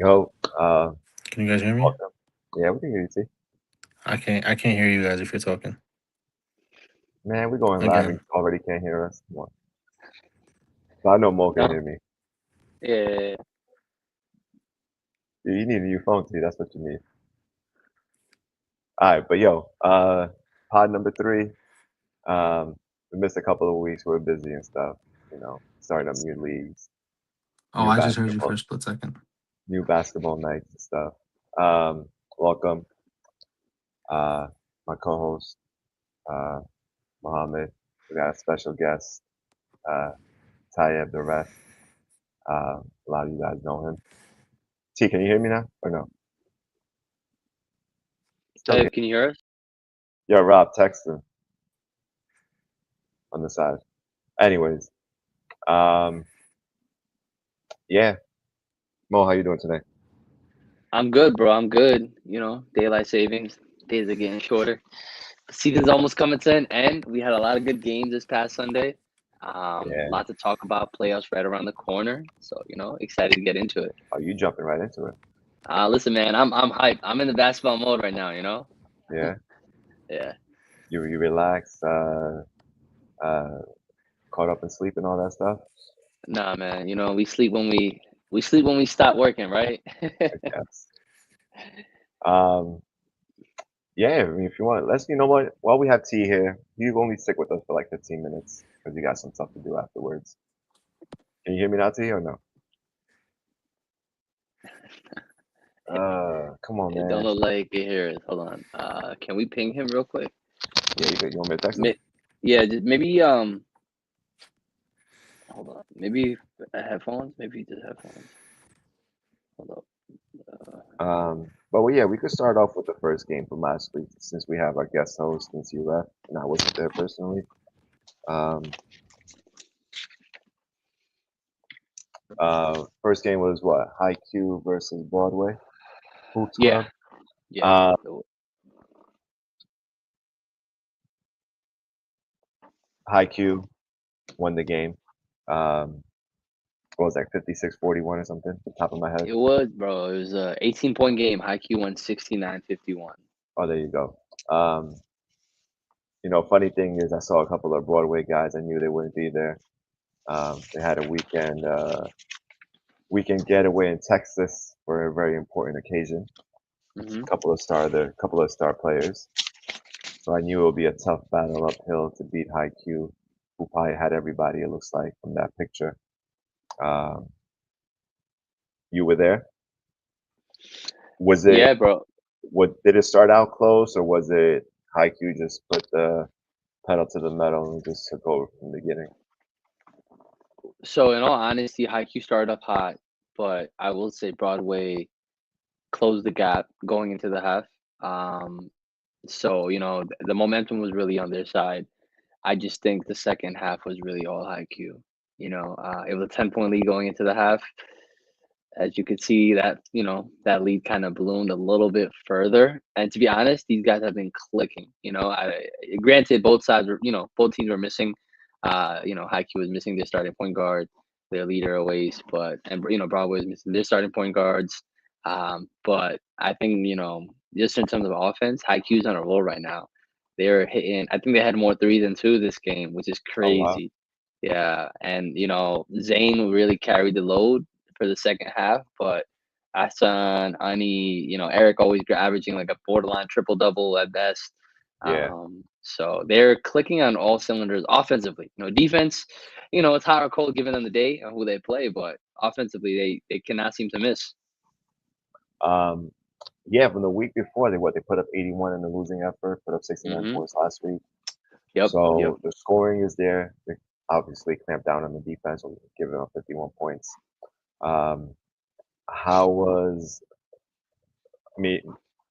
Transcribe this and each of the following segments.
Yo, Can you guys hear me? welcome. Yeah, we can hear you, T. I can't hear you guys if you're talking. Man, we going live and Again. you already can't hear us. Come on. So I know Mo can No, hear me. yeah, You need a new phone, T. That's what you need. All right, but yo, pod number 3. We missed a couple of weeks. We were busy and stuff. Starting up new leagues, Oh, new I just heard you basketball, for a split second. new basketball nights and stuff. Welcome, uh, my co-host, uh, Mohammed. We got a special guest, uh, Tayeb the ref. A lot of you guys know him. T, can you hear me now or no? Still Type, can't. can you hear us? Yo, Rob, text him on the side. Anyways, um, yeah, Mo, how you doing today? I'm good, bro. I'm good. Daylight savings, days are getting shorter. Season's almost coming to an end. We had a lot of good games this past Sunday. Yeah, Lot to talk about. Playoffs right around the corner. So, excited to get into it. are you jumping right into it? Listen, man, I'm hyped. I'm in the basketball mode right now. Yeah, Yeah. you relax, uh, caught up in sleep and all that stuff. Nah, man. We sleep when we stop working, right? I guess. Um, yeah, I mean, if you want, let's. You know what? While we have T here, you only stick with us for like 15 minutes because you got some stuff to do afterwards. Can you hear me now, T, or no? Come on, It don't man. look like it here. Hold on. Can we ping him real quick? Yeah, you want me to text him? May- Yeah, just maybe hold on. Maybe headphones. Maybe just headphones. Hold up. But well, yeah, we could start off with the first game from last week since we have our guest host since he left and I wasn't there personally. Um, First game was what? High Q versus Broadway Hoops Yeah, Club. yeah. Uh, High Q won the game. Um, what was that, 56-41 or something? Top of my head. It was, bro. It was a 18-point game. High Q won 69-51. Oh, there you go. Funny thing is, I saw a couple of Broadway guys. I knew they wouldn't be there. They had a weekend getaway in Texas for a very important occasion. Hmm. Couple of star players. So I knew it would be a tough battle uphill to beat High Q, who probably had everybody. It looks like from that picture. Um, you were there. Was it? Yeah, bro. What did it start out close, or was it High Q just put the pedal to the metal and just took over from the beginning? So in all honesty, High Q started up hot, but I will say Broadway closed the gap going into the half. Um, so the momentum was really on their side. I just think the second half was really all High Q. It was a 10-point lead going into the half. As you could see, that lead kind of ballooned a little bit further. And to be honest, these guys have been clicking. Granted, both teams were missing. Haiku was missing their starting point guard, their leader Oasis, and Broadway was missing their starting point guards. But I think just in terms of offense, Haikyuu's on a roll right now. They're hitting. I think they had more threes than two this game, which is Oh wow. crazy. Yeah, and Zane really carried the load for the second half, but Hassan, Ani, Eric always averaging like a borderline triple double at best. Yeah. So they're clicking on all cylinders offensively. Defense, it's hot or cold given them the day and who they play, but offensively they cannot seem to miss. Um, yeah. From the week before, they put up 81 in the losing effort, put up 69 Hmm. points last week. Yep. So the scoring is there. They obviously clamped down on the defense, giving up 51 points. Um, how was? I mean,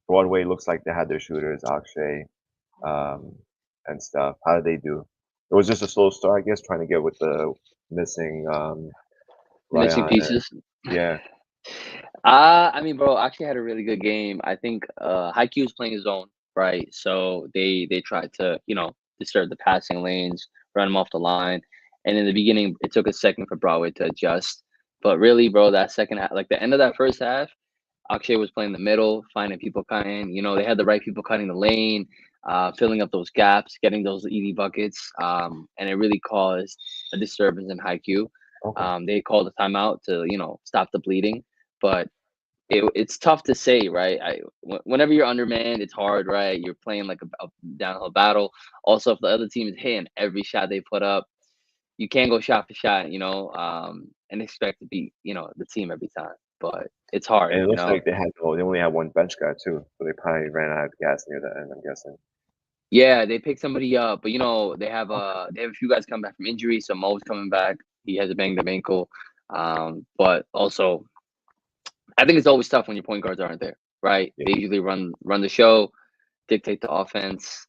Broadway looks like they had their shooters, Akshay, um, and stuff. How did they do? It was just a slow start, I guess, trying to get with the missing The missing Ryan. pieces. Yeah, I mean, bro, actually had a really good game. I think Haikyuu was playing his own, right? So they tried to, disturb the passing lanes, run him off the line. And in the beginning, it took a second for Broadway to adjust. But really, bro, that second half, like the end of that first half, Akshay was playing the middle, finding people cutting. You know, they had the right people cutting the lane, filling up those gaps, getting those easy buckets, and it really caused a disturbance in Haiku. Okay. They called a timeout to stop the bleeding, but it's tough to say, right? Whenever you're undermanned, it's hard, right? You're playing like a downhill battle. Also, if the other team is hitting every shot they put up, you can't go shot for shot, and expect to beat, the team every time. But it's hard, And it looks like they only had one bench guy too, so they probably ran out of gas near the end, I'm guessing. Yeah, they picked somebody up, but they have Okay. a few guys coming back from injury. So Mo's coming back. He has a banged up ankle. But also I think it's always tough when your point guards aren't there, right? Yeah. They usually run the show, dictate the offense.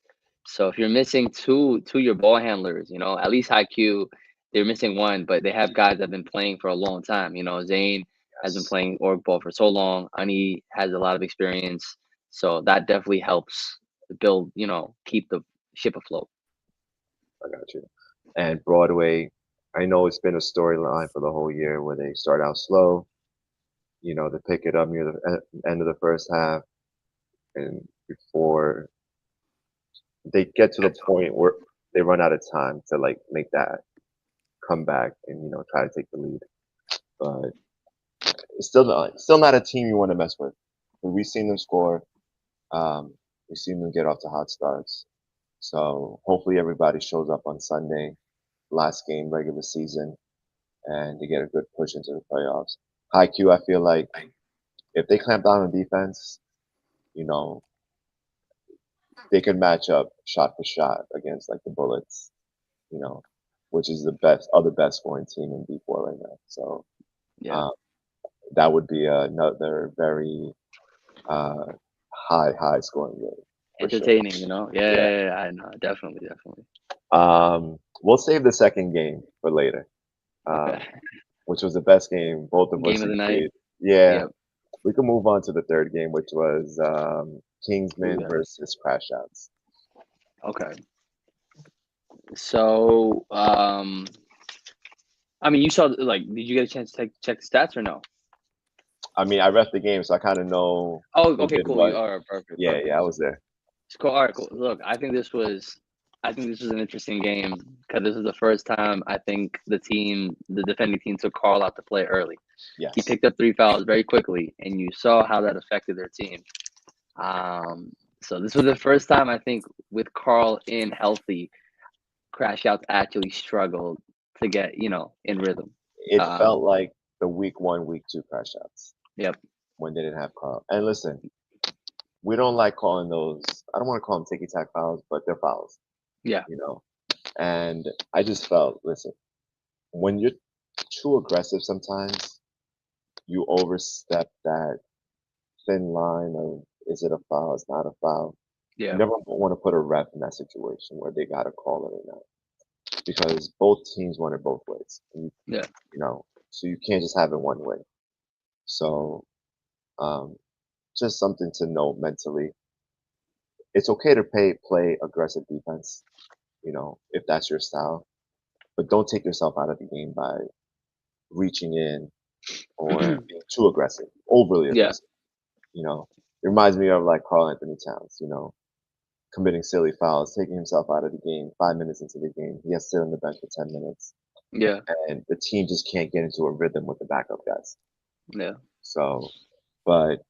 So if you're missing two your ball handlers, at least IQ, they're missing one, but they have guys that have been playing for a long time. Zane has been Yes. playing org ball for so long. Ani has a lot of experience, so that definitely helps build. Keep the ship afloat. I got you. And Broadway, I know it's been a storyline for the whole year where they start out slow, they pick it up near the end of the first half, and before they get to the point where they run out of time to like make that comeback and try to take the lead. But it's still not a team you want to mess with. But we've seen them score. We've seen them get off to hot starts. So hopefully everybody shows up on Sunday, last game regular season, and they get a good push into the playoffs. High Q, I feel like if they clamp down on defense, you know, they could match up shot for shot against like the Bullets, you know, which is the best scoring team in D4 right now. So Yeah, that would be another very uh, high scoring game for sure. entertaining. Yeah. Yeah, I know, definitely. We'll save the second game for later, Okay, which was the best game both of us game of the night. agreed. Yeah, Yep. we can move on to the third game, which was Who we Kingsman got? versus Crash Outs. Okay. So, I mean, you saw like, did you get a chance to check the stats or no? I mean, I ref the game, so I kind of know Oh, who okay, did cool. what. You are perfect, Yeah, perfect. yeah, I was there. Cool. All right, cool. Look, I think this was an interesting game because this is the first time I think the defending team, took Carl out to play early. He Yes. picked up 3 fouls very quickly, and you saw how that affected their team. So this was the first time I think with Carl in healthy, Crash Outs actually struggled to get in rhythm. It felt like the week 1, week 2 Crash Outs Yep. when they didn't have Carl. And listen, we don't like calling those. I don't want to call them ticky tack fouls, but they're fouls. Yeah. And I just felt, listen, when you're too aggressive, sometimes you overstep that thin line of is it a foul, it's not a foul. You Yeah. never want to put a ref in that situation where they got to call it or not because both teams want it both ways. Yeah. So you can't just have it one way. So um, just something to know mentally. It's okay to play aggressive defense, if that's your style, but don't take yourself out of the game by reaching in or being too aggressive, overly Yeah. aggressive. It reminds me of like Carl Anthony Towns, committing silly fouls, taking himself out of the game 5 minutes into the game. He has to sit on the bench for 10 minutes. Yeah. And the team just can't get into a rhythm with the backup guys. Yeah. So, but,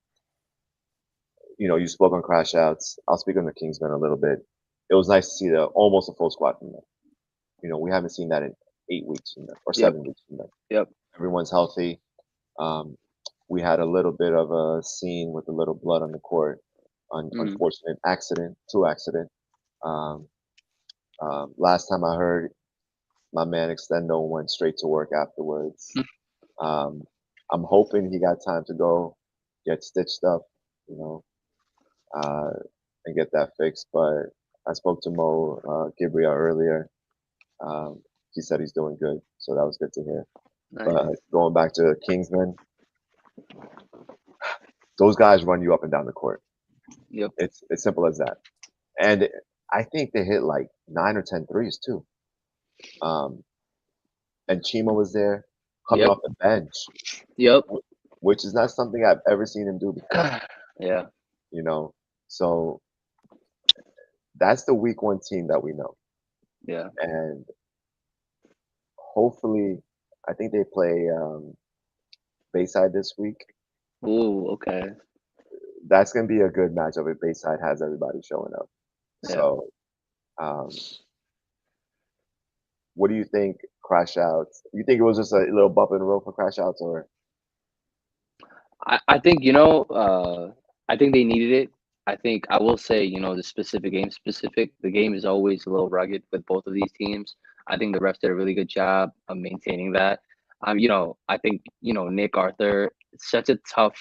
you spoke on Crash Outs. I'll speak on the Kingsmen a little bit. It was nice to see almost a full squad from them. We haven't seen that in 8 weeks from them or Yep. 7 weeks from them. Yep. Everyone's healthy. We had a little bit of a scene with a little blood on the court. Unfortunate accident, 2 accident. Last time I heard, my man Extendo went straight to work afterwards. I'm hoping he got time to go get stitched up, and get that fixed. But I spoke to Mo Gibria earlier. He said he's doing good, so that was good to hear. Nice. But going back to Kingsman, those guys run you up and down the court. Yep. It's simple as that. And I think they hit like 9 or 10 threes too. And Chima was there coming Yep. off the bench. Yep. which is not something I've ever seen him do before. Yeah. You know, so that's the week one team that we know, Yeah. and hopefully, I think they play Bayside this week. Ooh, okay. That's gonna be a good matchup if Bayside has everybody showing up. Yeah. So, um, what do you think? Crash outs? You think it was just a little bump in the road for crash outs, or I think I think they needed it. I think I will say the specific game specific. The game is always a little rugged with both of these teams. I think the refs did a really good job of maintaining that. I think Nick Arthur, such a tough.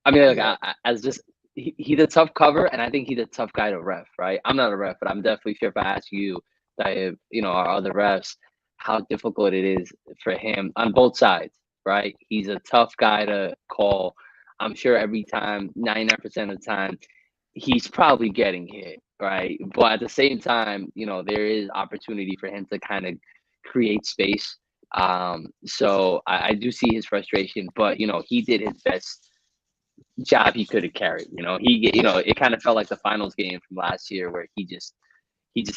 I mean, like, yeah, as just he's a tough cover, and I think he's a tough guy to ref. Right? I'm not a ref, but I'm definitely sure if I ask you, that our other refs, how difficult it is for him on both sides. Right? He's a tough guy to call. I'm sure every time, 99% of the time, he's probably getting hit. Right? But at the same time, there is opportunity for him to kind of create space. So I do see his frustration, but he did his best job he could have carried. It kind of felt like the finals game from last year where he just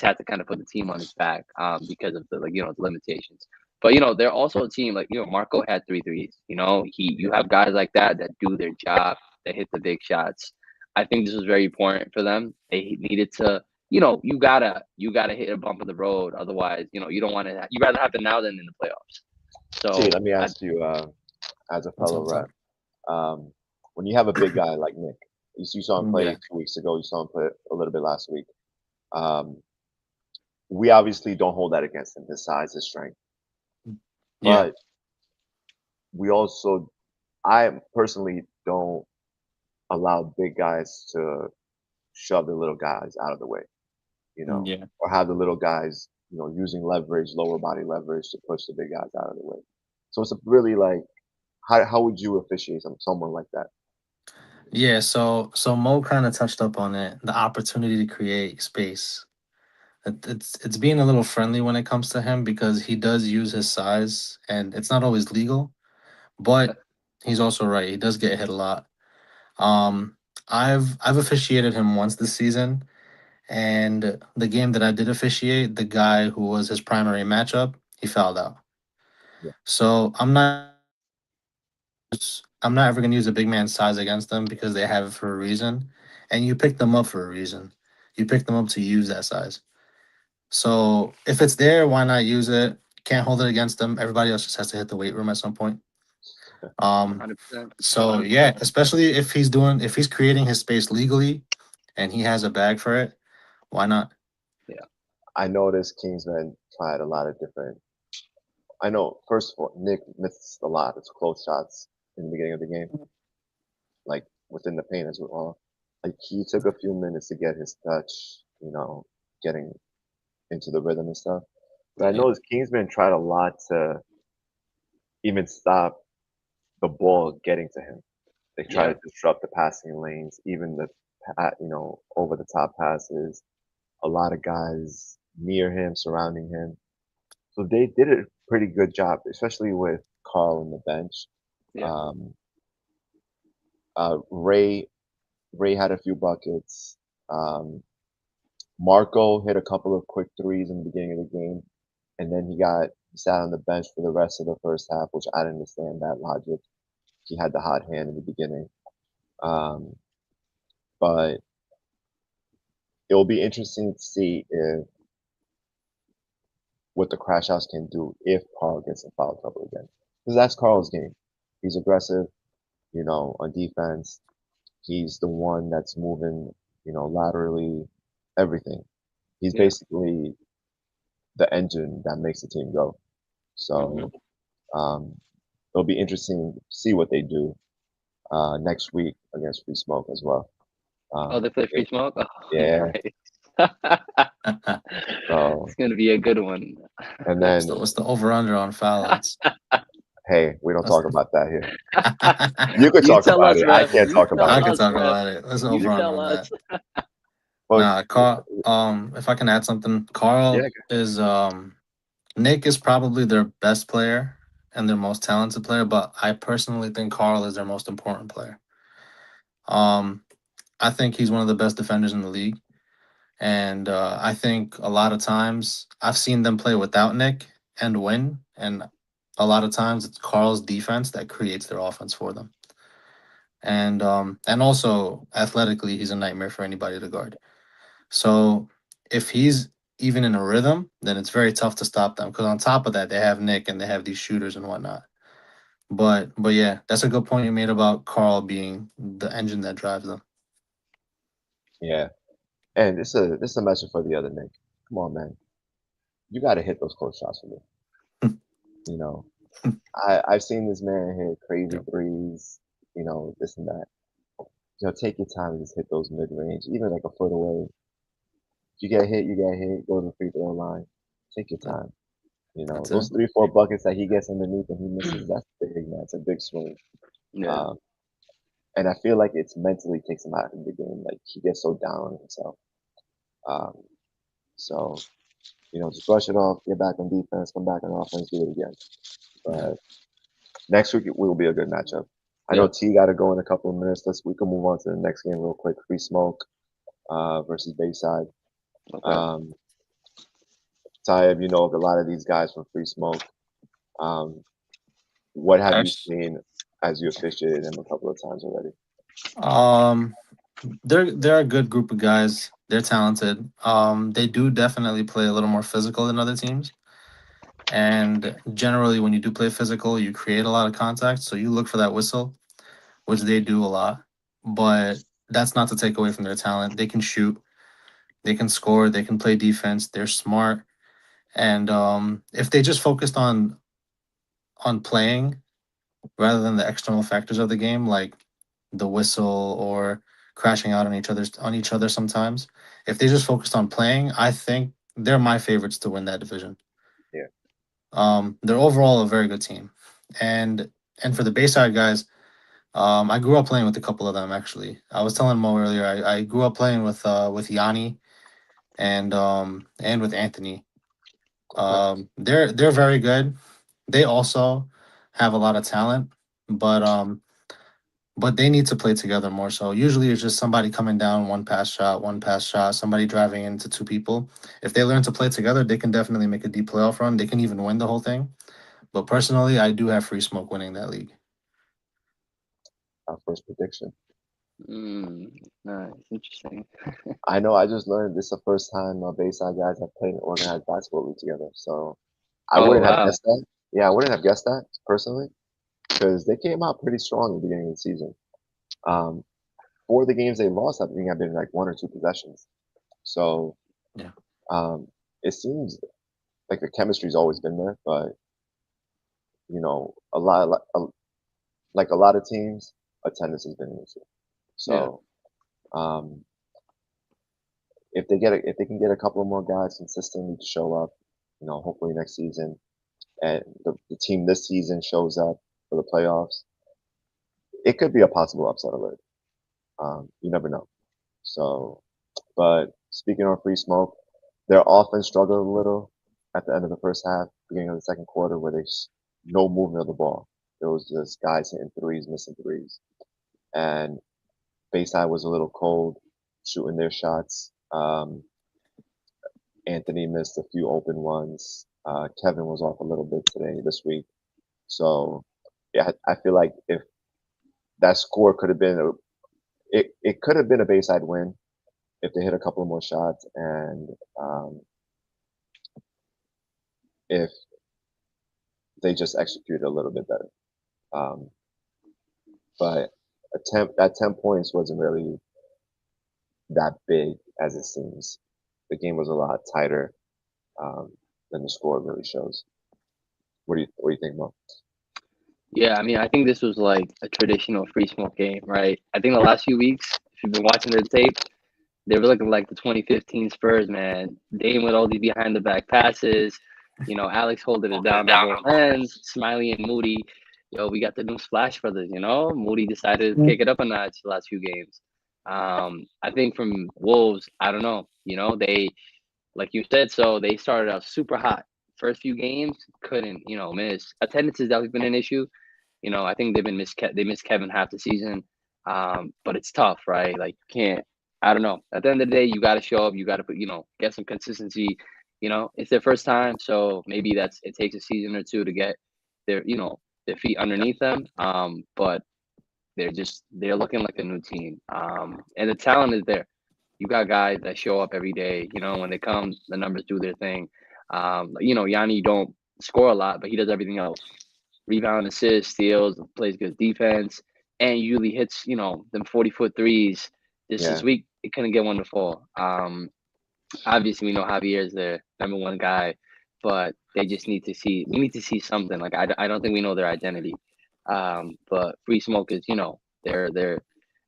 had to kind of put the team on his back because of the limitations. But they're also a team like Marco had 3 threes. You have guys like that do their job, that hit the big shots. I think this was very important for them. They needed to. You gotta hit a bump in the road. Otherwise, you don't want to. You rather have it now than in the playoffs. see, So let me I, ask you, as a What's fellow up, what's rep, up? when you have a big guy like Nick, you saw him play Yeah. 2 weeks ago, you saw him play a little bit last week. Um, we obviously don't hold that against him, his size, his strength, Yeah. but we also, I personally don't allow big guys to shove the little guys out of the way, Yeah. or have the little guys, using leverage, lower body leverage to push the big guys out of the way. So it's a really like, how would you officiate someone like that? Yeah. So Mo kind of touched up on it. The opportunity to create space. It's being a little friendly when it comes to him because he does use his size and it's not always legal, but he's also right. He does get hit a lot. Um, I've officiated him once this season, and the game that I did officiate, the guy who was his primary matchup, he fouled out. Yeah, So I'm not ever gonna use a big man's size against them because they have it for a reason, and you pick them up for a reason. You pick them up to use that size. So if it's there, why not use it? Can't hold it against them. Everybody else just has to hit the weight room at some point. Um, 100%. so yeah, especially if he's creating his space legally and he has a bag for it, why not? Yeah. I noticed Kingsman tried a lot of different. I know first of all, Nick missed a lot of close shots in the beginning of the game, like within the paint as well. Like he took a few minutes to get his touch, getting into the rhythm and stuff. But I Yeah. noticed Kingsman tried a lot to even stop the ball getting to him. They try Yeah. to disrupt the passing lanes, even the over the top passes. A lot of guys near him, surrounding him. So they did a pretty good job, especially with Carl on the bench. Yeah. Um, Ray had a few buckets. Um, Marco hit a couple of quick threes in the beginning of the game, and then he sat on the bench for the rest of the first half, which I didn't understand that logic. He had the hot hand in the beginning. Um, but it will be interesting to see if what the Crash House can do if Carl gets in foul trouble again. Because that's Carl's game. He's aggressive, on defense. He's the one that's moving, laterally, everything. He's Yeah. basically the engine that makes the team go. Hmm. So it'll be interesting to see what they do next week against Free Smoke as well. Oh, they play They, free smoke. Oh, yeah. nice. So It's gonna be a good one. and then What's the over under on foul outs? hey, we don't That's talk about that here. You could You talk tell about us, it. I ref. can't You talk tell I about it. can us, talk ref. about it. Let's You over under tell on us. that. But Nah, Carl. If I can add something, yeah, Carl is Nick is probably their best player, and their most talented player, but I personally think Carl is their most important player. Um, I think he's one of the best defenders in the league, and I think a lot of times I've seen them play without Nick and win, and a lot of times it's Carl's defense that creates their offense for them. And also athletically, he's a nightmare for anybody to guard. So if he's even in a rhythm, then it's very tough to stop them. Because on top of that, they have Nick and they have these shooters and whatnot. But yeah, that's a good point you made about Carl being the engine that drives them. Yeah. And this is a message for the other Nick. Come on, man. You got to hit those close shots for me. You know, I've seen this man hit crazy Yep. threes. This and that. Take your time and just hit those mid range, even like a foot away. If you get hit, you get hit. Go to the free throw line. Take your Yep. time. That's it. Those 3, 4 buckets that he gets underneath and he misses, that's big, man. It's a big swing. Yeah. Um, and I feel like it's mentally takes him out of the game. Like he gets so down on himself. Um, so, just brush it off, get back on defense, come back on offense, do it again. Yeah. But next week it will be a good matchup. I know Yeah. T got to go in a couple of minutes. We can move on to the next game real quick. Free Smoke versus Bayside. Okay. Taib, you know a lot of these guys from Free Smoke. What have you Actually, seen as you officiated them a couple of times already? um, they're a good group of guys. They're talented. They do definitely play a little more physical than other teams. And generally, when you do play physical, you create a lot of contact. So you look for that whistle, which they do a lot. But that's not to take away from their talent. They can shoot, they can score, they can play defense. They're smart, and if they just focused on playing rather than the external factors of the game, like the whistle or crashing out on each other sometimes, if they just focused on playing, I think they're my favorites to win that division. Yeah. They're overall a very good team, and for the Bayside guys, I grew up playing with a couple of them actually. I was telling Mo earlier, I grew up playing with Yanni and with Anthony. Okay. They're very good. They also have a lot of talent, but they need to play together more. So usually it's just somebody coming down, one pass shot, somebody driving into two people. If they learn to play together, they can definitely make a deep playoff run. They can even win the whole thing. But personally, I do have Free Smoke winning that league. Our first prediction. Nice. Interesting. I know. I just learned this is the first time Bayside guys have played an organized basketball league together. So I Oh wouldn't have wow. guessed that. Yeah, I wouldn't have guessed that personally because they came out pretty strong at the beginning of the season. Um, for the games they lost, I think have been like 1 or 2 possessions. So Yeah. it seems like the chemistry's always been there, but a lot, like a lot of teams, attendance has been an issue. Yeah. So um, if they can get a couple more guys consistently to show up, hopefully next season, and the team this season shows up for the playoffs, it could be a possible upset alert. You never know. So, but speaking on Free Smoke, their offense struggled a little at the end of the first half, beginning of the second quarter, where there's no movement of the ball. There was just guys hitting threes, missing threes, and Bayside was a little cold, shooting their shots. Anthony missed a few open ones. Kevin was off a little bit this week. So, yeah, I feel like if that score could have been it could have been a Bayside win if they hit a couple more shots and if they just executed a little bit better. Um, but at 10 points wasn't really that big as it seems. The game was a lot tighter um, than the score really shows. What do you think, Mo? Yeah, I mean, I think this was like a traditional Free Smoke game, right? I think the last few weeks, if you've been watching their tape, they were looking like the 2015 Spurs, man. Dame with all these behind the back passes, Alex holding it down on both ends, Smiley and Moody. Yo, we got the new Splash Brothers, Moody decided to kick it up a notch the last few games. I think from Wolves, I don't know, they, like you said, so they started out super hot. first few games, couldn't miss. Attendance has definitely been an issue. I think they missed Kevin half the season. But it's tough, right? Like you can't. I don't know. At the end of the day, you got to show up. You got to get some consistency. It's their first time, so maybe it takes a season or two to get their feet underneath them. But they're looking like a new team. And the talent is there. You got guys that show up every day. When they come, the numbers do their thing. Yanni don't score a lot, but he does everything else. Rebound, assists, steals, plays good defense, and usually hits, them 40-foot threes. Just Yeah. this week, it couldn't get one to fall. Obviously, we know Javier is the number one guy, but they just need to see. We need to see something. Like I don't think we know their identity. But Free Smoke is, they're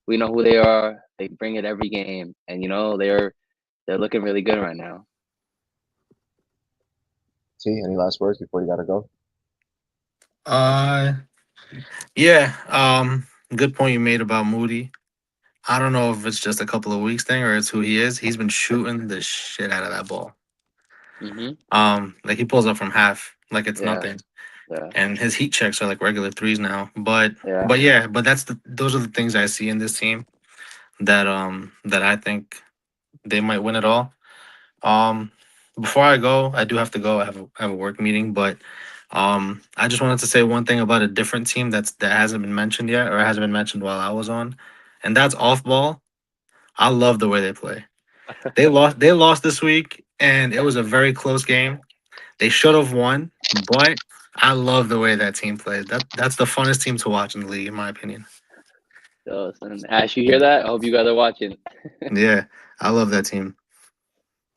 we know who they are. They bring it every game, and they're looking really good right now. T, any last words before you gotta go? Uh, yeah. Good point you made about Moody. I don't know if it's just a couple of weeks thing or it's who he is. He's been shooting the shit out of that ball. Mhm. Like he pulls up from half like it's Yeah. nothing, Yeah. and his heat checks are like regular threes now. Yeah. But yeah, but those are the things I see in this team that I think they might win it all. Um, Before I go, I do have to go. I have a work meeting, but I just wanted to say one thing about a different team that hasn't been mentioned yet, or hasn't been mentioned while I was on, and that's off ball. I love the way they play. They lost. They lost this week, and it was a very close game. They should have won, but I love the way that team plays. That's the funnest team to watch in the league, in my opinion. So, Ash, you hear that? I hope you guys are watching. Yeah, I love that team.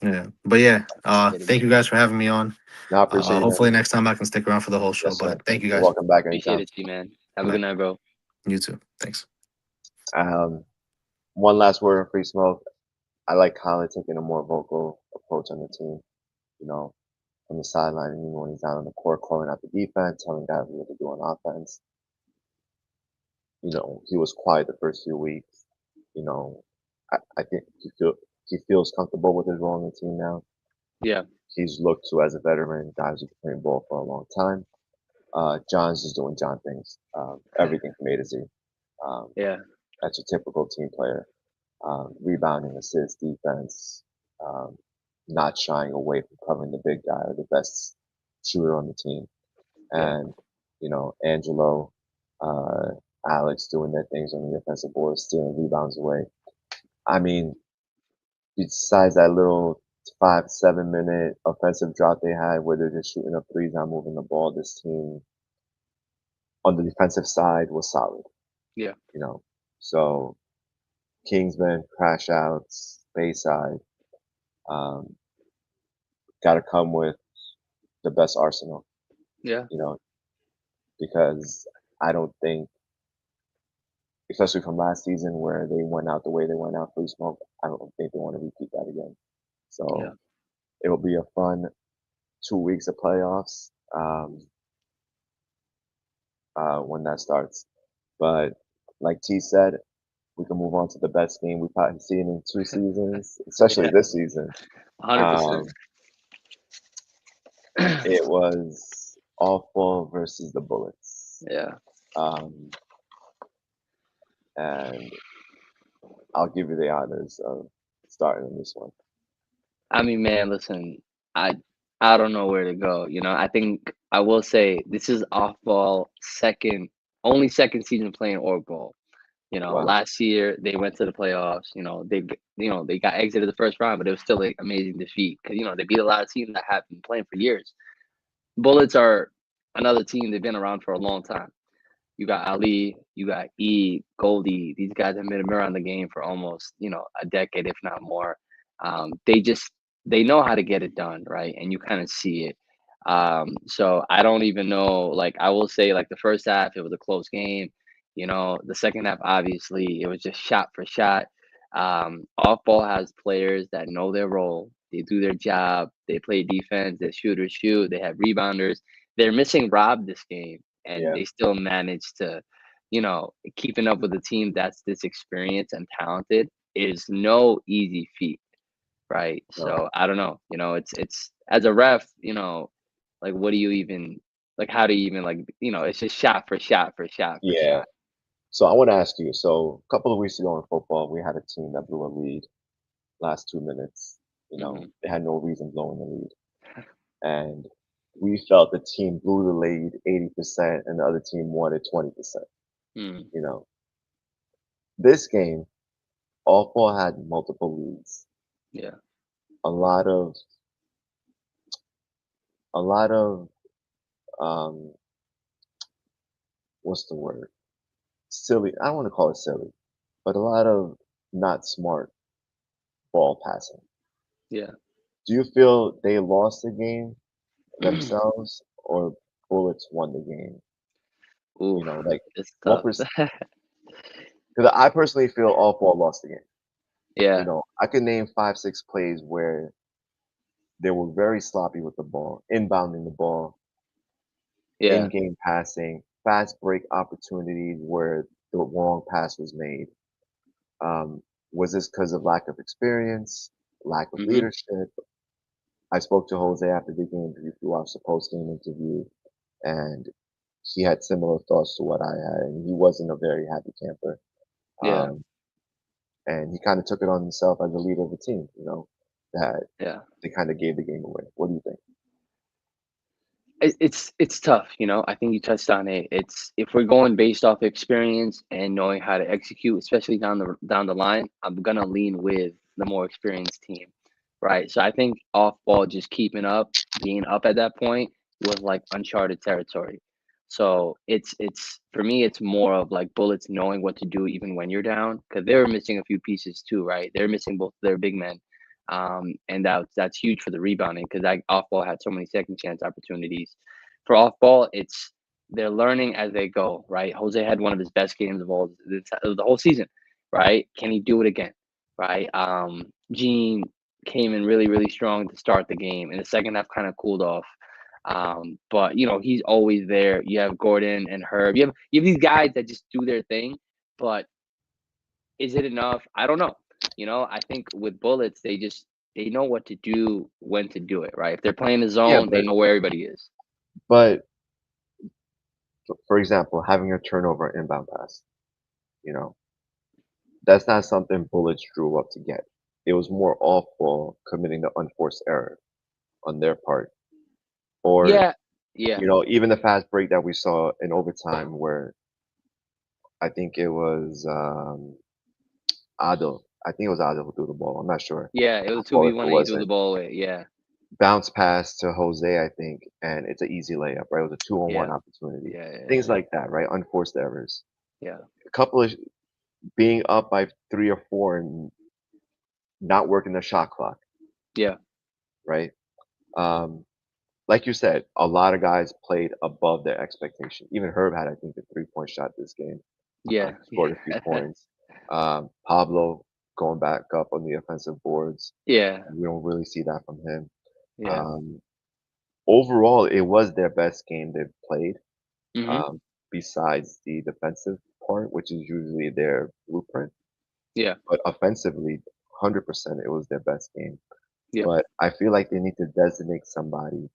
Yeah, but yeah, Get it, thank you man. guys for having me on. No, I appreciate you, man. Hopefully next time I can stick around for the whole show. Yes, sir. But thank you You're guys. welcome back Appreciate anytime. it, T, man. Have a Bye. good night, bro. You too. Thanks. One last word on Free Smoke. I like Colin taking a more vocal approach on the team. You know, from the sideline, even when he's out on the court, calling out the defense, telling guys what to do on offense. He was quiet the first few weeks. You know, I think he feels comfortable with his role on the team now. Yeah. He's looked to as a veteran, guys who've been playing ball for a long time. John's just doing John things, everything from A to Z. Yeah. That's a typical team player. Rebounding, assists, defense, not shying away from covering the big guy or the best shooter on the team. Yeah. And, Angelo, Alex doing their things on the offensive board, stealing rebounds away. I mean, besides that little 5-7 minute offensive drought they had where they're just shooting up threes, not moving the ball, this team on the defensive side was solid. Yeah. So Kingsman, crash outs, Bayside, um, got to come with the best arsenal, Yeah. Because I don't think, especially from last season where they went out the way they went out, Free Smoke, I don't think they want to repeat that again. So Yeah. it'll be a fun 2 weeks of playoffs when that starts. But like T said, we can move on to the best game we've probably seen in 2 seasons, especially Yeah. this season. 100%. It was Awful versus the Bullets. Yeah. And I'll give you the honors of starting on this one. I mean, man, listen, I I don't know where to go. I think I will say this is off ball only second season playing org ball. Wow. Last year they went to the playoffs. They got exited the first round, but it was still an amazing defeat because they beat a lot of teams that have been playing for years. Bullets are another team. They've been around for a long time. You got Ali, you got Goldie. These guys have been around the game for almost a decade, if not more. They know how to get it done, right? And you kind of see it. So I don't even know. Like I will say, like the first half, it was a close game. The second half, obviously, it was just shot for shot. Off ball has players that know their role. They do their job. They play defense. They shooters shoot. They have rebounders. They're missing Rob this game, and Yeah. they still manage to, keeping up with a team that's this experienced and talented is no easy feat, right? No. So I don't know. It's as a ref, Like, what do you even like? How do you even like? It's just shot for shot for shot for Yeah. shot. So I want to ask you. So a couple of weeks ago in football, we had a team that blew a lead last 2 minutes. Hmm. They had no reason blowing the lead, and we felt the team blew the lead 80%, and the other team won it 20%. Mm, You know, this game, all four had multiple leads. yeah. A lot of, a lot of, um, what's the word? Silly. I don't want to call it silly, but a lot of not smart ball passing. Yeah. Do you feel they lost the game themselves, or Bullets won the game? Oof, Like it's what tough. percent? Because I personally feel all four lost the game. Yeah. I could name 5, 6 plays where they were very sloppy with the ball, inbounding the ball, Yeah. in-game passing, fast break opportunities where the wrong pass was made. Was this because of lack of experience, lack of Hmm. leadership? I spoke to Jose after the game if you watched the post-game interview, and he had similar thoughts to what I had, and he wasn't a very happy camper. Yeah. Um, and he kind of took it on himself as a leader of the team, that Yeah. they kind of gave the game away. What do you think? It's tough. I think you touched on it. It's if we're going based off experience and knowing how to execute, especially down the line, I'm gonna lean with the more experienced team, right? So I think off ball, just keeping up, being up at that point was like uncharted territory. So it's for me, it's more of like Bullets knowing what to do even when you're down, because they were missing a few pieces too, right? They're missing both their big men, and that's huge for the rebounding because that off ball had so many second chance opportunities. For off ball, it's they're learning as they go, right? Jose had one of his best games of the whole season, right? Can he do it again, right? Gene came in really really strong to start the game, and the second half kind of cooled off. But he's always there. You have Gordon and Herb. You have these guys that just do their thing, but is it enough? I don't know. I think with Bullets, they know what to do, when to do it, right? If they're playing the Yeah, zone, they know where everybody is. but for example, having a turnover inbound pass, you know, that's not something Bullets drew up to get. It was more awful committing the unforced error on their part. Or, Yeah, yeah, even the fast break that we saw in overtime where I think it was Adil. I think it was Adil who threw the ball. I'm not sure. yeah. It was two Well, v if it one, and he threw the wasn't, ball away. Yeah, bounce pass to Jose, I think, and it's an easy layup, right? It was a 2-on-1 yeah, opportunity. yeah, yeah, Things like that, right? Unforced errors. yeah, A couple of being up by 3 or 4 and not working the shot clock, yeah, right? Um, like you said, a lot of guys played above their expectation. Even Herb had, I think, a 3-point shot this game. yeah, Scored a few yeah, points. Pablo going back up on the offensive boards. yeah, We don't really see that from him. yeah. Um, Overall, it was their best game they've played, Hmm. um, besides the defensive part, which is usually their blueprint. Yeah, But offensively, 100%, it was their best game. yeah, But I feel like they need to designate somebody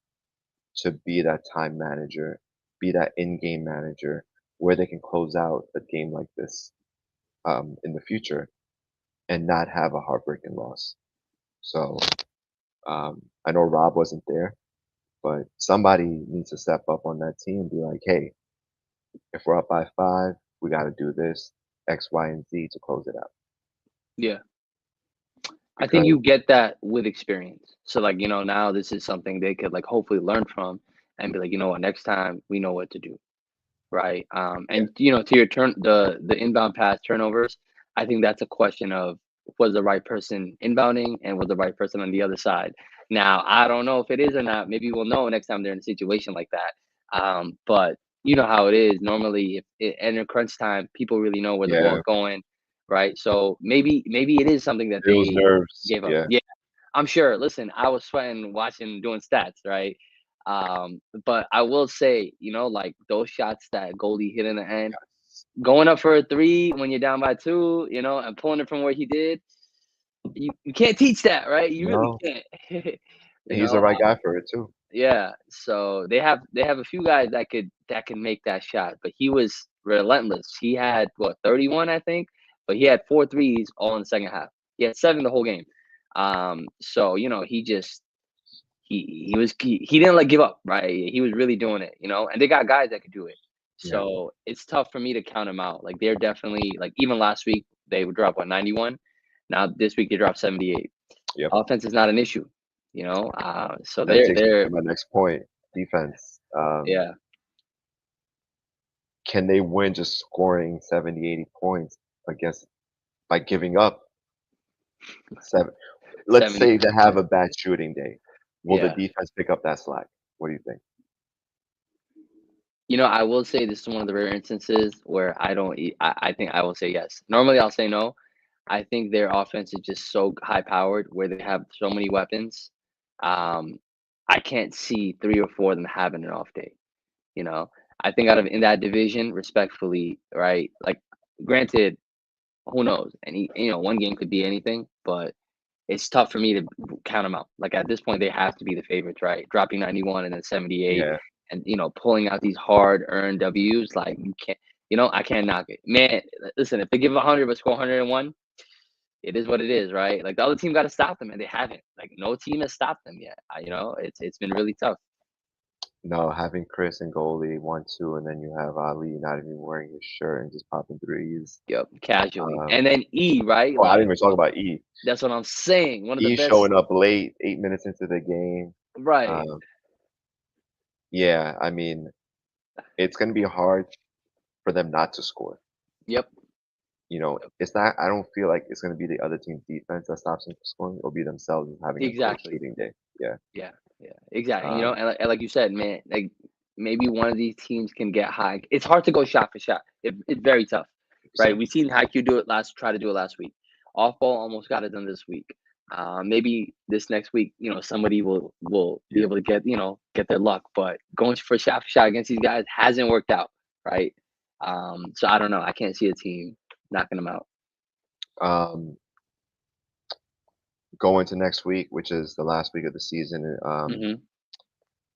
to be that time manager, be that in-game manager, where they can close out a game like this in the future and not have a heartbreaking loss. So I know Rob wasn't there, but somebody needs to step up on that team and be like, hey, if we're up by 5, we got to do this X, Y, and Z to close it out. yeah. I think Because you get that with experience. So like, now this is something they could like hopefully learn from and be like, you know what, next time we know what to do. Right. yeah, And to your turn, the inbound pass turnovers, I think that's a question of was the right person inbounding and was the right person on the other side. Now, I don't know if it is or not. Maybe we'll know next time they're in a situation like that. But you know how it is. Normally, if it enter crunch time, people really know where the ball yeah, is going, right? So maybe it is something that it was they nerves. gave up. Yeah, Yeah, I'm sure. Listen, I was sweating watching doing stats, right? But I will say, like those shots that goalie hit in the end, going up for a three when you're down by two, and pulling it from where he did, you can't teach that, right? You really no, can't. you he's the know, right guy for it too. Yeah, so they have a few guys that can make that shot, but he was relentless. He had what 31, I think, but he had 4 threes all in the second half. He had 7 the whole game. So he just he didn't like give up, right? He was really doing it, and they got guys that could do it. Yeah. So it's tough for me to count him out. Like they're definitely like even last week they would drop 91. Now this week they dropped 78. Yep. Offense is not an issue, so That they're takes me they're to my next point. Defense. yeah. Can they win just scoring 70, 80 points against by giving up 7? Let's 70 say they have a points. bad shooting day. Will the Yeah. defense pick up that slack? What do you think? I will say this is one of the rare instances where I don't. I think I will say yes. Normally, I'll say no. I think their offense is just so high powered, where they have so many weapons. Um, I can't see 3 or 4 of them having an off day. You know, I think out of in that division, respectfully, right? Like, granted, who knows? One game could be anything, but it's tough for me to count them out. Like at this point, they have to be the favorites, right? Dropping 91 and then 78, Yeah. and pulling out these hard earned W's. Like you can't, I can't knock it, man. Listen, if they give 100 but score 101, it is what it is, right? Like the other team got to stop them, and they haven't. Like no team has stopped them yet. It's been really tough. No, having Chris and goalie 1-2, and then you have Ali not even wearing his shirt and just popping threes. Yep, casually, Um, and then right? oh, I didn't Like even talk about E. that's what I'm saying. One of the E best, showing up late, 8 minutes into the game. right? Um, yeah, I mean, it's gonna be hard for them not to score. Yep. It's not. I don't feel like it's gonna be the other team's defense that stops them from scoring. It'll be themselves having a great Exactly. shooting day. Yeah. Yeah, yeah, exactly. Um, And like you said, man, like maybe one of these teams can get high. It's hard to go shot for shot. It's very tough, right? 100%. We seen Haiku try to do it last week. Off ball almost got it done this week. Maybe this next week, somebody will be Yeah. able to get their luck. But going for shot against these guys hasn't worked out, right? So I don't know. I can't see a team knocking them out. Um, Going to next week, which is the last week of the season. Hmm.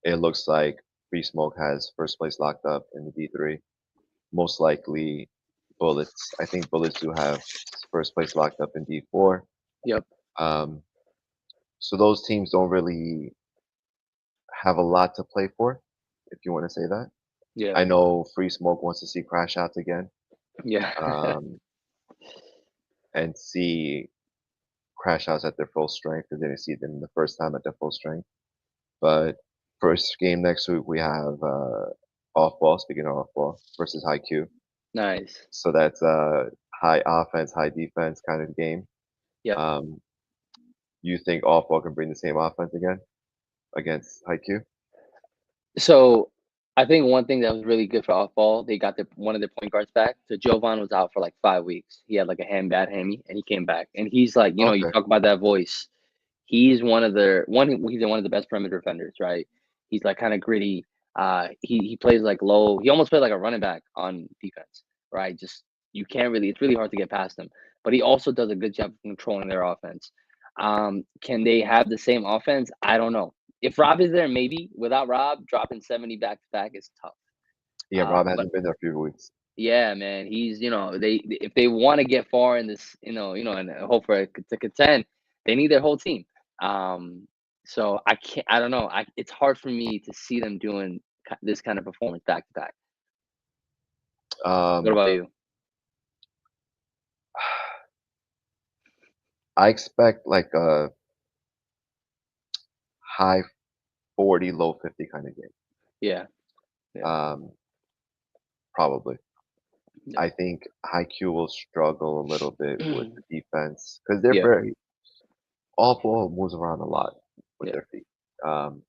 It looks like Free Smoke has first place locked up in the D3. Most likely, Bullets. I think Bullets do have first place locked up in D4. Yep. Um, so those teams don't really have a lot to play for, if you want to say that. Yeah. I know Free Smoke wants to see Crash Outs again, Yeah. um, and see Crash Outs at their full strength. They didn't see them the first time at their full strength. But first game next week, we have Off Ball, speaking of Off Ball, versus High Q. Nice. So that's a high offense, high defense kind of game. Yep. You think Off Ball can bring the same offense again against High Q? So I think one thing that was really good for off ball, they got one of their point guards back. So Jovan was out for like 5 weeks. He had like a bad hammy, and he came back. And he's like, you Okay. talk about that voice. He's one of the one. He's one of the best perimeter defenders, right? He's like kind of gritty. He plays like low. He almost plays like a running back on defense, right? Just you can't really. It's really hard to get past him. But he also does a good job of controlling their offense. Can they have the same offense? I don't know. If Rob is there, maybe. Without Rob, dropping 70 back to back is tough. Yeah, Rob But hasn't been there a few weeks. yeah, man, he's they if they want to get far in this, and hope for it to contend, they need their whole team. So I can't. I don't know. It's hard for me to see them doing this kind of performance back to back. What Um, about you? I expect like a high 40, low 50 kind of game. Yeah. Yeah. Probably. Yeah. I think Haikyuu will struggle a little bit with the defense because they're Yeah. very Off Ball moves around a lot with Yeah. their feet. Um,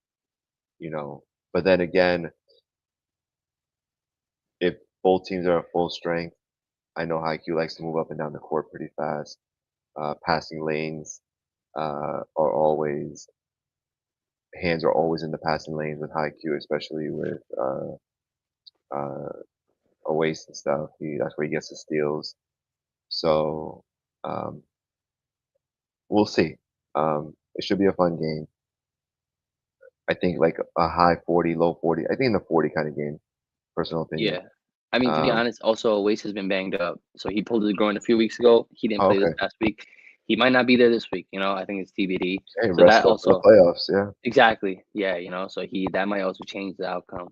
you know, but then again, if both teams are at full strength, I know Haikyuu likes to move up and down the court pretty fast. Passing lanes are always hands are always in the passing lanes with Haikyuu, especially with uh, Oasis and stuff. That's where he gets the steals. So um, we'll see. It should be a fun game. I think like a high 40, low 40. I think in the 40 kind of game. Personal opinion. Yeah. I mean, to be Um, honest, also Waste has been banged up. So he pulled his groin a few weeks ago. He didn't oh, play this okay. past week. He might not be there this week. I think it's TBD. Hey, So that rest up for the also playoffs. Yeah, exactly, yeah. So that might also change the outcome.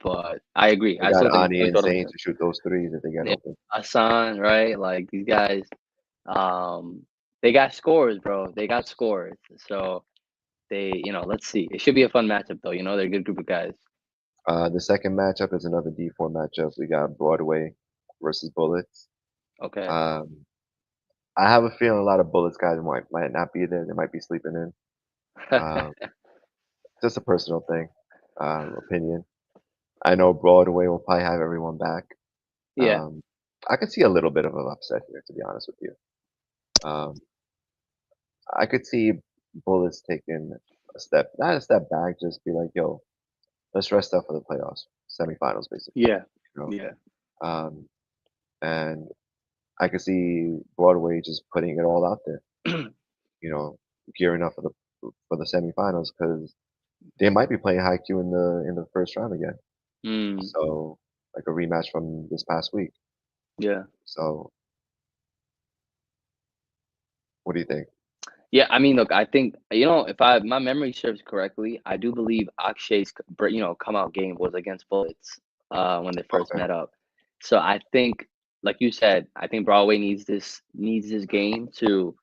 But I agree. they I got still think Ani Point and Total. Zane to shoot those threes if they get Yeah, open. Hassan, right? Like these guys, they got scores, bro. They got scores. So let's see. It should be a fun matchup, though. They're a good group of guys. The second matchup is another D4 matchup. We got Broadway versus Bullets. Okay. Um, I have a feeling a lot of Bullets guys might not be there. They might be sleeping in. Um, just a personal thing, opinion. I know Broadway will probably have everyone back. Yeah. I could see a little bit of an upset here, to be honest with you. I could see Bullets taking not a step back, just be like, yo, let's rest up for the playoffs, semifinals, basically. Yeah. You know, Yeah. um, and I could see Broadway just putting it all out there. You know, gearing up for the semifinals because they might be playing high Q in the first round again. Mm, So like a rematch from this past week. yeah. So what do you think? Yeah, I mean, look, I think if my memory serves correctly, I do believe Akshay's come out game was against Bullets when they first Okay. met up. So I think, like you said, I think Broadway needs this game to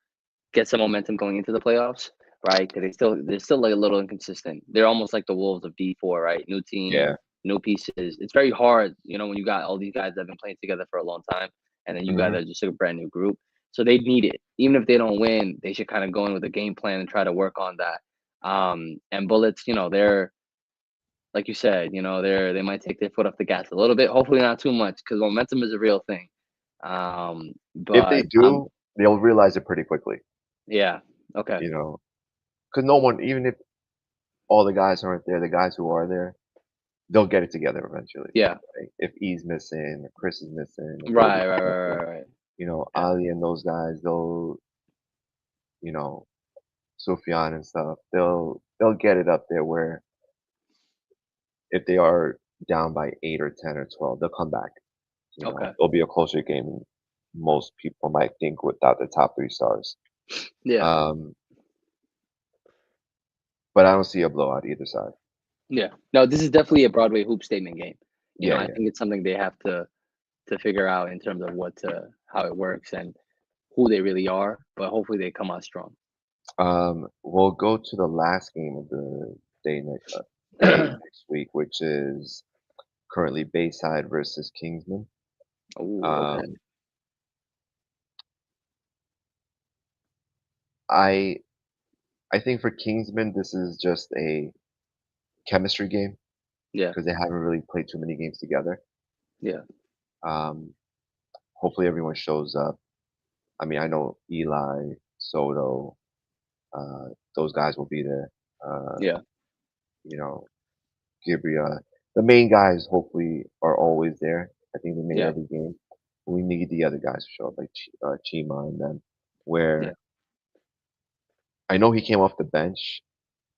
get some momentum going into the playoffs, right? Because they're still like a little inconsistent. They're almost like the Wolves of D4, right? New team, Yeah. new pieces. It's very hard, when you got all these guys that have been playing together for a long time, and then you guys Hmm. are just a brand new group. So they need it. Even if they don't win, they should kind of go in with a game plan and try to work on that. And Bullets, they're like you said, they might take their foot off the gas a little bit. Hopefully not too much, because momentum is a real thing. If they But do, they'll realize it pretty quickly. yeah, okay, You know, because no one, even if all the guys aren't there, the guys who are there, they'll get it together eventually. yeah. Like if E's missing, or Chris is missing, or Right, Kobe's right, right, missing, right, right. Yeah, Ali and those guys, you know, Sufyan and stuff, they'll get it up there where if they are down by 8 or 10 or 12, they'll come back. okay. It'll be a closer game than most people might think without the top three stars. Yeah, Um, but I don't see a blowout either side. yeah. No, this is definitely a Broadway hoop statement game. Yeah, I yeah. think it's something they have to figure out in terms of how it works and who they really are. But hopefully they come out strong. We'll go to the last game of the day next week, which is currently Bayside versus Kingsman. Oh, okay. Um, I I think for Kingsman, this is just a chemistry game Yeah, because they haven't really played too many games together. yeah, Um, hopefully everyone shows up. I mean, I know Eli, Soto, those guys will be there. Uh, yeah, you know, Gibria. The main guys hopefully are always there. I think they made yeah, every game. We need the other guys to show up, like Chima and them. yeah, Where I know he came off the bench,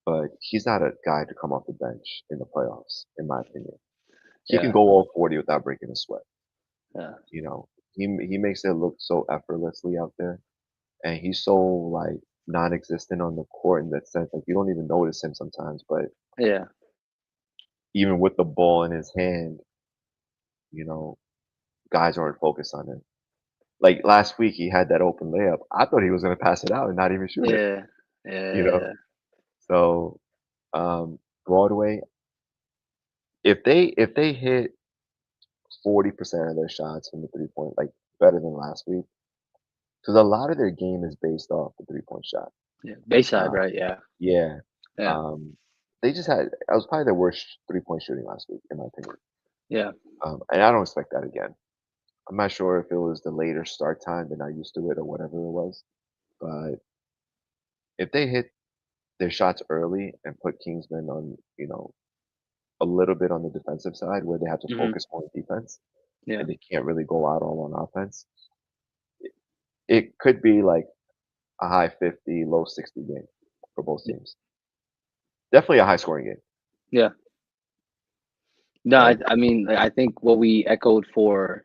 but he's not a guy to come off the bench in the playoffs, in my opinion. He can yeah, go all 40 without breaking a sweat. yeah, You know, he makes it look so effortlessly out there, and he's so like non-existent on the court in that sense. Like you don't even notice him sometimes, but yeah, even with the ball in his hand, you know, guys aren't focused on him. Like last week, he had that open layup. I thought he was gonna pass it out and not even shoot it. yeah, You know, yeah, so Broadway, if they hit 40% of their shots from the 3 point, like better than last week, because a lot of their game is based off the 3 point shot. yeah. Bayside, Uh, right? Yeah, yeah, yeah, um, they just had. I was probably their worst 3 point shooting last week, in my opinion. yeah, And I don't expect that again. I'm not sure if it was the later start time than I used to it or whatever it was, but if they hit their shots early and put Kingsman on, a little bit on the defensive side where they have to hmm, focus more on defense yeah, and they can't really go out all on offense, it could be like a high 50, low 60 game for both teams. Definitely a high scoring game. Yeah. No, Like, I mean, I think what we echoed for,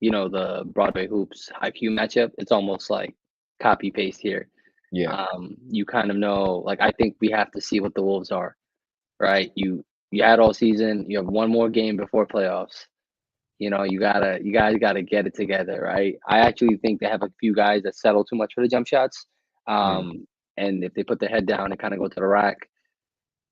the Broadway Hoops IQ matchup, it's almost like copy paste here. yeah, You kind of know, like, I think we have to see what the Wolves are, right? You had all season, you have one more game before playoffs. You guys gotta get it together, right? I actually think they have a few guys that settle too much for the jump shots. mm, And if they put their head down and kind of go to the rack,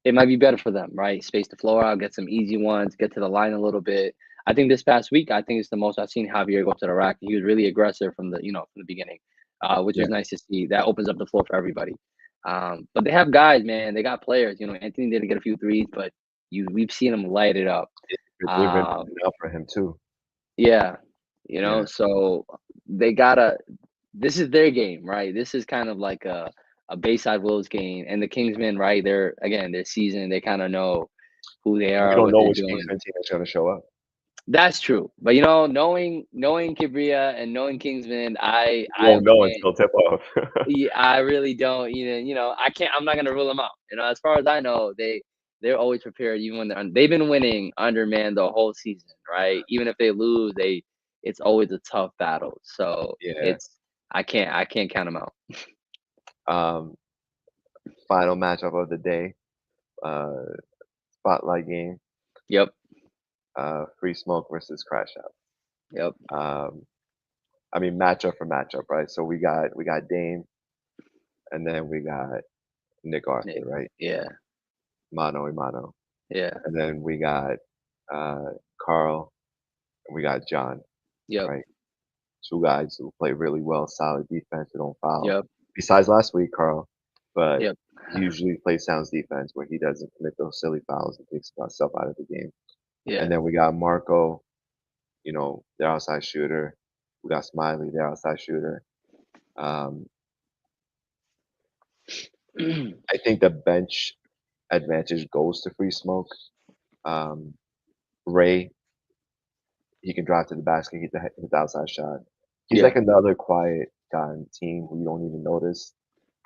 it might be better for them, right? Space the floor out, get some easy ones, get to the line a little bit. I think this past week, I think it's the most I've seen Javier go to the rack. He was really aggressive from the beginning, which yeah. was nice to see. That opens up the floor for everybody. But they have guys, man. They got players. Anthony did get a few threes, but we've seen him light it up. They've been Um, opening up for him too. yeah, Yeah, so they gotta. This is their game, right? This is kind of like a Bayside Wolves game, and the Kingsmen, right? They're seasoned. They kind of know who they we are, don't what know they're which doing. Kingsman team is going to show up. That's true. But knowing Kibria and knowing Kingsman, We I won't know wouldn't. until tip off. Yeah, I really don't. I can't. I'm not gonna rule them out. As far as I know, they're always prepared. Even when they've been winning under man the whole season, right? Even if they lose, it's always a tough battle. So Yeah. I can't count them out. Um, Final matchup of the day, uh, spotlight game, Yep. Free Smoke versus Crash Out. Yep. I mean, matchup for matchup, right? So we got Dame, and then we got Nick Arthur, Nick. right? Yeah. Mano a mano, Yeah. and then we got uh, Carl, and we got John, Yep. right? Two guys who play really well, solid defense, who don't foul. Yep. Besides last week, Carl, but Yep. he usually plays sound defense where he doesn't commit those silly fouls and takes himself out of the game. Yeah. And then we got Marco, their outside shooter. We got Smiley, their outside shooter. Um, I think the bench advantage goes to Free Smoke. Um, Ray, he can drive to the basket, hit the outside shot. He's Yeah. like another quiet guy on the team who you don't even notice,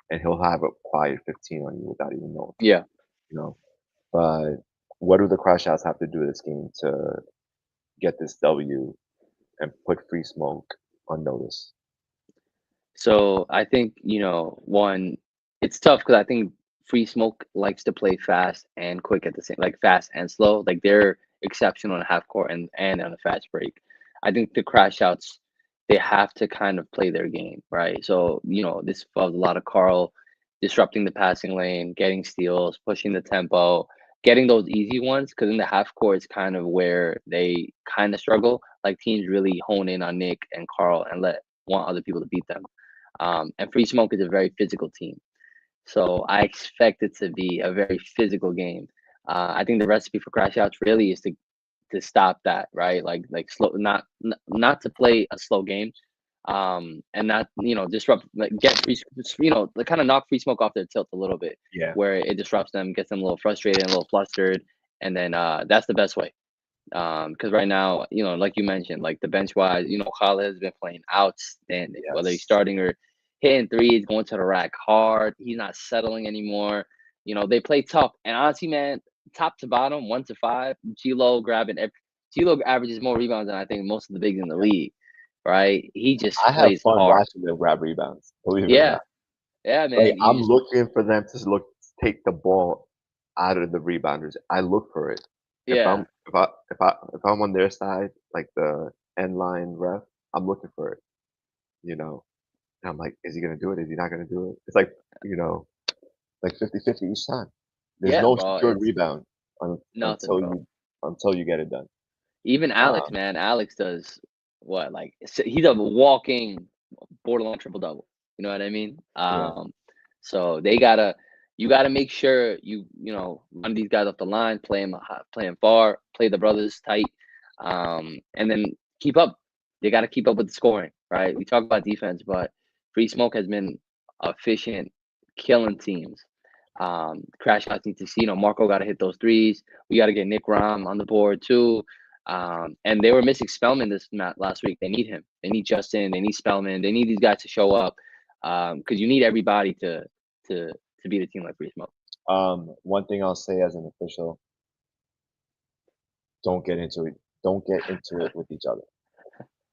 and he'll have a quiet 15 on you without even knowing, Yeah. you know. But what do the Crash Outs have to do this game to get this W and put Free Smoke on notice? So I think, one, it's tough because I think Free Smoke likes to play fast and quick at the same, like fast and slow. Like they're exceptional on half court and on a fast break. I think the crash outs, they have to kind of play their game, right? So, this involves a lot of Carl disrupting the passing lane, getting steals, pushing the tempo, getting those easy ones. Because in the half court is kind of where they kind of struggle. Like teams really hone in on Nick and Carl and want other people to beat them. And Free Smoke is a very physical team. So I expect it to be a very physical game. I think the recipe for crash outs really is to stop that, right? Like slow, not to play a slow game, and not disrupt, like get free, like kind of knock Free Smoke off their tilt a little bit, Yeah. where it disrupts them, gets them a little frustrated and a little flustered, and then that's the best way. Because right now, like you mentioned, like the bench wise, Khaled has been playing outstanding, whether he's Yes. starting or hitting threes, going to the rack hard. He's not settling anymore. They play tough, and honestly, man, top to bottom, 1 to 5, Gilo averages more rebounds than I think most of the bigs in the league, right? He just I have plays fun hard. watching them grab rebounds, believe it or Yeah, not. yeah, Like, man. I'm looking for them to take the ball out of the rebounders. I look for it. If Yeah, I'm if I'm on their side, like the end line ref, I'm looking for it, you know? And I'm like, "Is he gonna do it? Is he not gonna do it?" It's you know, like 50-50 each time. There's yeah, no bro. secured It's rebound nothing, bro. until you get it done. Even Alex, Um, man, Alex does what? Like he's a walking borderline triple double. You know what I mean? yeah, So you gotta make sure run these guys off the line, play them far, play the brothers tight, and then keep up. They got to keep up with the scoring, right? We talk about defense, but Free Smoke has been efficient, killing teams. Crash outs need to see, Marco got to hit those threes. We got to get Nick Rom on the board too. And they were missing Spellman last week. They need him. They need Justin. They need Spellman. They need these guys to show up because you need everybody to beat a team like Free Smoke. One thing I'll say as an official, don't get into it. Don't get into it with each other.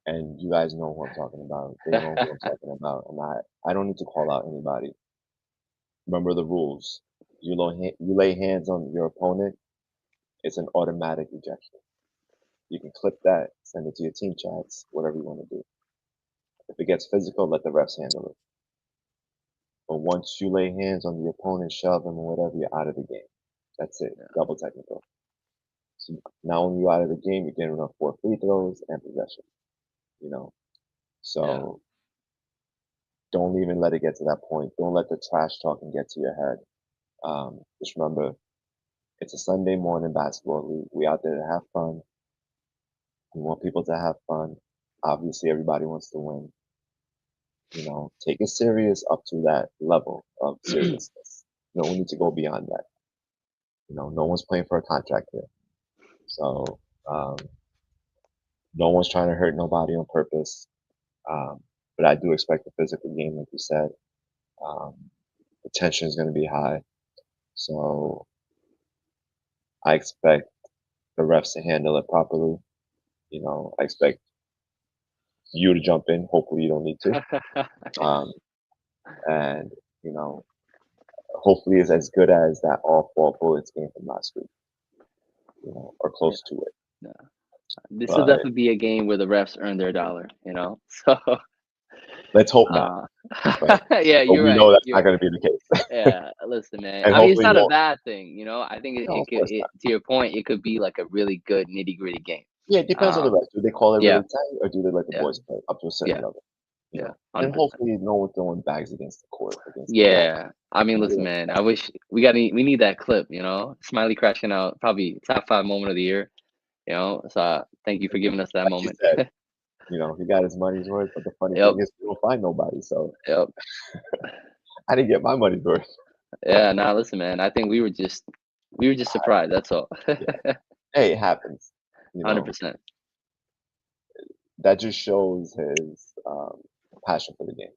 And you guys know who I'm talking about. They know who I'm talking about. And I don't need to call out anybody. Remember the rules. You lay hands on your opponent, it's an automatic ejection. You can clip that, send it to your team chats, whatever you want to do. If it gets physical, let the refs handle it. But once you lay hands on the opponent, shove them or whatever, you're out of the game. That's it. Double technical. So not only you out of the game, you're getting enough 4 free throws and possession. You know, so don't even let it get to that point. Don't let the trash talking get to your head. Just remember, it's a Sunday morning basketball league. We out there to have fun. We want people to have fun. Obviously, everybody wants to win. You know, take it serious up to that level of seriousness. No, we need to go beyond that. You know, no one's playing for a contract here. So, no one's trying to hurt nobody on purpose. But I do expect a physical game, like you said. The tension is going to be high. So, I expect the refs to handle it properly. You know, I expect you to jump in. Hopefully, you don't need to. And, you know, hopefully it's as good as that all-fall bullets game from last week. You know, or close to it. Yeah. This But will definitely be a game where the refs earn their dollar, you know? So let's hope not. But, yeah, but you're we right. know that's You're not going to be the case. Yeah, listen, man. And I mean, it's hopefully not a won't. bad thing, you know. I think No, it of could, course not. to your point, it could be like a really good nitty gritty game. Yeah, it depends on the refs. Do they call it yeah. really tight, or do they let the Yeah. boys play up to a certain Yeah. level? You Yeah. know, 100%. and hopefully no one throwing bags against the court, against the wall. Yeah. I mean, listen, man. I wish we need that clip, you know. Smiley crashing out, probably top 5 moment of the year, you know. So thank you for giving us that Like moment. you said, you know, he got his money's worth, but the funny Yep. thing is we don't find nobody, so Yep. I didn't get my money's worth. Yeah. Nah, listen, man. I think we were just surprised. That's all. Yeah. Hey, it happens. You know, 100%. that just shows his passion for the game.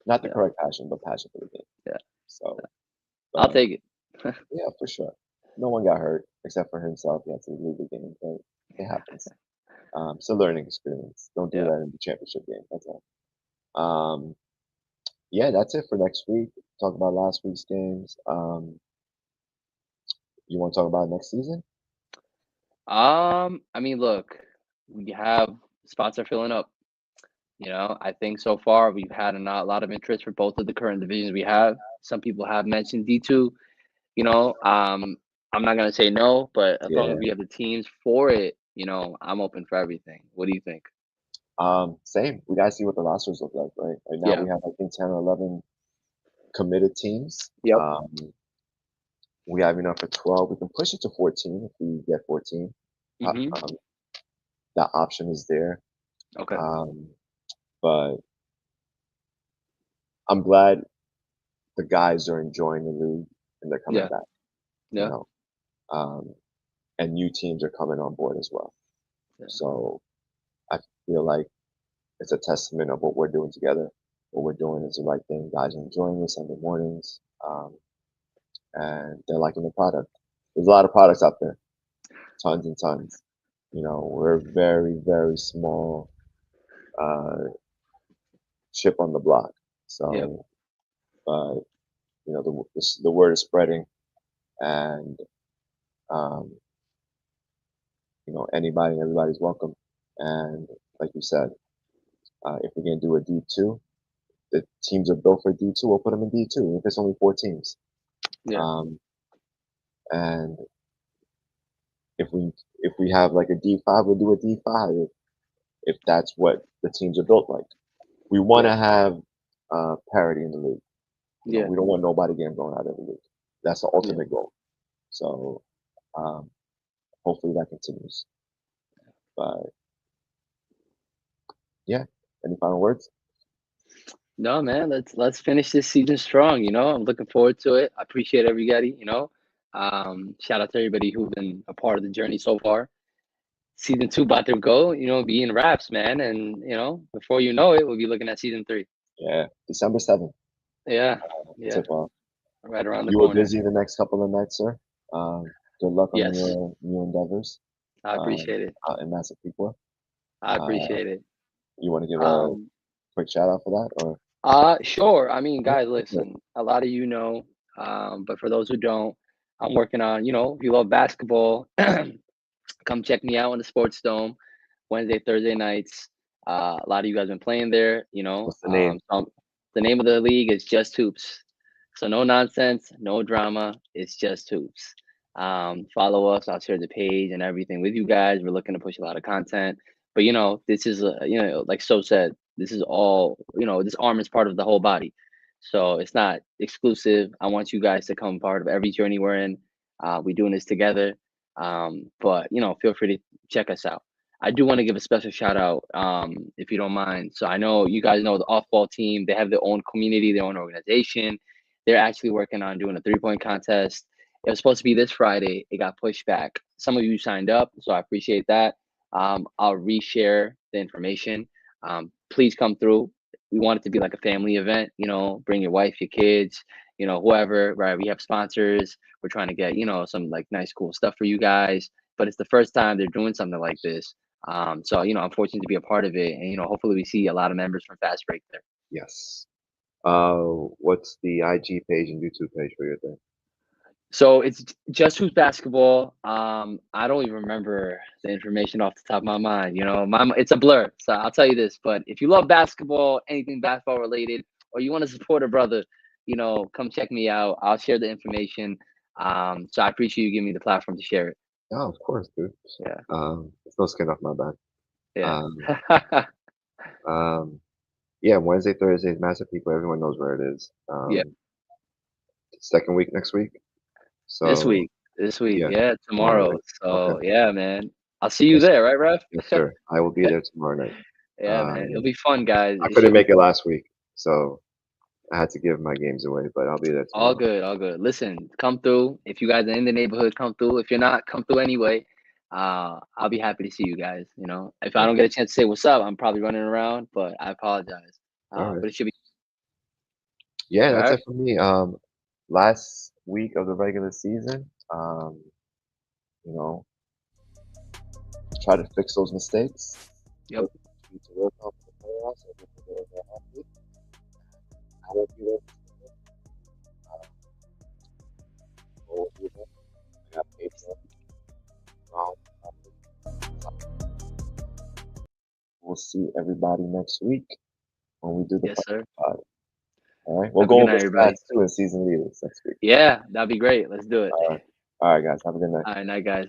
Not the Yeah. correct passion, but passion for the game. Yeah. So I'll take it. yeah, for sure. No one got hurt except for himself. He had to leave the game, but it happens. It's a learning experience. Don't do Yeah. that in the championship game. That's all. Yeah, that's it for next week. Talk about last week's games. You want to talk about next season? I mean, look, we have spots are filling up. You know, I think so far we've had a lot of interest for both of the current divisions we have. Some people have mentioned D2. You know, I'm not gonna say no, but as long Yeah. as we have the teams for it, you know, I'm open for everything. What do you think? Same. We gotta see what the rosters look like, right? Right now Yeah. we have I think 10 or 11 committed teams. Yep. We have enough for 12. We can push it to 14 if we get 14. Mhm. That option is there. Okay. But I'm glad the guys are enjoying the league and they're coming Yeah. back. Yeah. You know, and new teams are coming on board as well. Yeah. So I feel like it's a testament of what we're doing together. What we're doing is the right thing. Guys are enjoying it Sunday mornings, and they're liking the product. There's a lot of products out there, tons and tons. You know, we're a very, very small chip on the block. So, Yep. but you know, the word is spreading, and you know, anybody and everybody's welcome. And like you said, if we're gonna do a D2, the teams are built for D2. We'll put them in D2. If it's only 4 teams, Yeah. and if we have like a D5, we'll do a D5 if that's what the teams are built like. We want to have parity in the league. You know, Yeah. we don't want nobody getting blown out of the league. That's the ultimate goal. So hopefully that continues. But yeah, any final words? No, man, let's finish this season strong, you know. I'm looking forward to it. I appreciate everybody, you know. Shout out to everybody who's been a part of the journey so far. Season 2 about to go, you know, be in wraps, man. And you know, before you know it, we'll be looking at season 3. Yeah, December 7th. Yeah. Yeah. Tip off. right around the You were corner. busy the next couple of nights, sir. Good luck on Yes, your new endeavors I um, appreciate it. out in Massapequa. I Uh, appreciate it. you want to give a Um, quick shout out for that, or sure. I mean, yeah, guys, go for it. listen, a lot of you know, but for those who don't, I'm working on, if you love basketball, come check me out in the Sports Dome Wednesday, Thursday nights. A lot of you guys been playing there, What's the name? the name of the league is Just Hoops. So no nonsense, no drama. It's Just Hoops. Follow us. I'll share the page and everything with you guys. We're looking to push a lot of content. But this is like So said, this is all, this arm is part of the whole body. So it's not exclusive. I want you guys to come part of every journey we're in. We're doing this together. But feel free to check us out. I do want to give a special shout out, if you don't mind. So I know you guys know the off-ball team. They have their own community, their own organization. They're actually working on doing a 3-point contest. It was supposed to be this Friday. It got pushed back. Some of you signed up, so I appreciate that. I'll reshare the information. Please come through. We want it to be like a family event. Bring your wife, your kids, whoever. Right? We have sponsors. We're trying to get some like nice, cool stuff for you guys. But it's the first time they're doing something like this. So I'm fortunate to be a part of it, and hopefully we see a lot of members from Fast Break there. Yes. What's the IG page and YouTube page for your thing? So it's Just Who's Basketball. I don't even remember the information off the top of my mind. It's a blur. So I'll tell you this. But if you love basketball, anything basketball related, or you want to support a brother, come check me out. I'll share the information. So I appreciate you giving me the platform to share it. Oh, of course, dude. Yeah. It's no skin off my back. Yeah. Yeah, Wednesday, Thursdays, massive people. Everyone knows where it is. Yeah. Second week next week. This So week. This week. yeah, Yeah. tomorrow Tomorrow. night. Okay. So yeah, man. I'll see you Yes, there, right, Ref? yes, sir. I will be there tomorrow night. Yeah, man. It'll be fun, guys. I It couldn't should be make it last week, so I had to give my games away, but I'll be there all tomorrow. good, all good. Listen, come through. If you guys are in the neighborhood, come through. If you're not, come through anyway. I'll be happy to see you guys. If I don't get a chance to say what's up, I'm probably running around, but I apologize. All right. But it should be Yeah, all that's right. it for me. Last week of the regular season, you know, try to fix those mistakes. Yep. Need to work on for the playoffs. I think we're going to happy. I won't be there. I won't be there. I got paid for it. We'll see everybody next week when we do the Yes, sir. pod. All right. We'll Have a go good over night, everybody. stats too in season leaders next week. Yeah, that'd be great. Let's do it. All right. All right, guys. Have a good night. All right, night, guys.